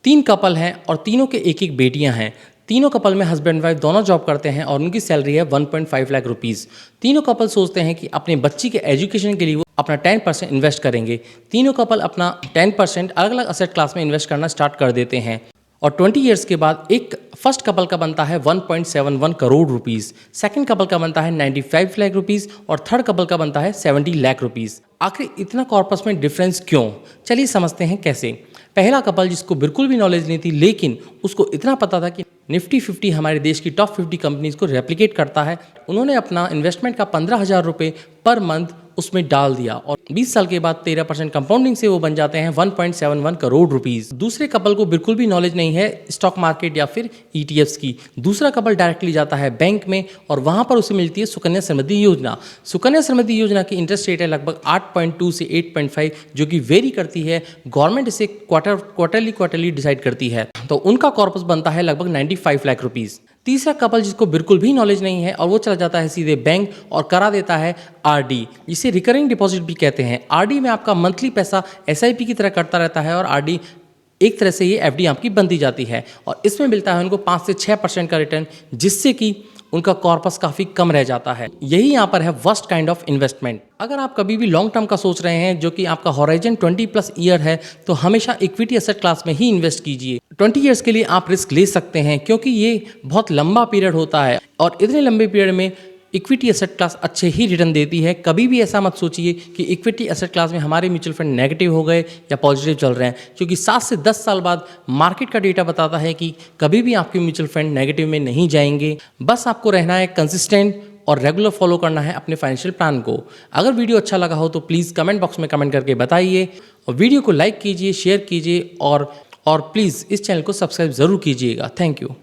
तीन कपल हैं और तीनों के एक एक बेटियां हैं। तीनों कपल में हस्बैंड वाइफ दोनों जॉब करते हैं और उनकी सैलरी है 1.5 लाख रुपीज़। तीनों कपल सोचते हैं कि अपने बच्ची के एजुकेशन के लिए वो अपना 10% इन्वेस्ट करेंगे। तीनों कपल अपना 10% अलग अलग असेट क्लास में इन्वेस्ट करना स्टार्ट कर देते हैं और 20 ईयर्स के बाद एक फर्स्ट कपल का बनता है 1.71 करोड़ रुपीज़, सेकंड कपल का बनता है 95 लाख रुपीज़ और थर्ड कपल का बनता है 70 लाख रुपीज़। आखिर इतना कॉर्पस में डिफरेंस क्यों? चलिए समझते हैं कैसे। पहला कपल जिसको बिल्कुल भी नॉलेज नहीं थी, लेकिन उसको इतना पता था कि निफ्टी 50 हमारे देश की टॉप 50 कंपनीज को रेप्लिकेट करता है, उन्होंने अपना इन्वेस्टमेंट का 15,000 रुपये पर मंथ उसमें डाल दिया और 20 साल के बाद 13% कंपाउंडिंग से वो बन जाते हैं 1.71 करोड़ रुपीज़। दूसरे कपल को बिल्कुल भी नॉलेज नहीं है स्टॉक मार्केट या फिर ETFs की। दूसरा कपल डायरेक्टली जाता है बैंक में और वहाँ पर उसे मिलती है सुकन्या समृद्धि योजना। सुकन्या समृद्धि योजना की इंटरेस्ट रेट है लगभग 8.2 से 8.5, जो कि वेरी करती है। गवर्नमेंट इसे क्वार्टरली डिसाइड करती है। तो उनका कॉर्पस बनता है लगभग 95 लाख रुपीज़। तीसरा कपल जिसको बिल्कुल भी नॉलेज नहीं है और वो चला जाता है सीधे बैंक और करा देता है RD, जिसे रिकरिंग डिपॉजिट भी कहते हैं। RD में आपका मंथली पैसा SIP की तरह कटता रहता है और RD एक तरह से ये FD आपकी बनती जाती है और इसमें मिलता है उनको 5 से 6% का रिटर्न, जिससे कि उनका कॉर्पस काफ़ी कम रह जाता है। यही यहाँ पर है वर्स्ट काइंड ऑफ इन्वेस्टमेंट। अगर आप कभी भी लॉन्ग टर्म का सोच रहे हैं, जो कि आपका हॉराइजन 20+ ईयर है, तो हमेशा इक्विटी एसेट क्लास में ही इन्वेस्ट कीजिए। 20 ईयर्स के लिए आप रिस्क ले सकते हैं क्योंकि ये बहुत लंबा पीरियड होता है और इतने लंबे पीरियड में इक्विटी एसेट क्लास अच्छे ही रिटर्न देती है। कभी भी ऐसा मत सोचिए कि इक्विटी एसेट क्लास में हमारे म्यूचुअल फंड नेगेटिव हो गए या पॉजिटिव चल रहे हैं, क्योंकि 7 से 10 साल बाद मार्केट का डेटा बताता है कि कभी भी आपके म्यूचुअल फंड नेगेटिव में नहीं जाएंगे। बस आपको रहना है कंसिस्टेंट और रेगुलर फॉलो करना है अपने फाइनेंशियल प्लान को। अगर वीडियो अच्छा लगा हो तो प्लीज़ कमेंट बॉक्स में कमेंट करके बताइए और वीडियो को लाइक कीजिए, शेयर कीजिए और प्लीज़ इस चैनल को सब्सक्राइब ज़रूर कीजिएगा। Thank you.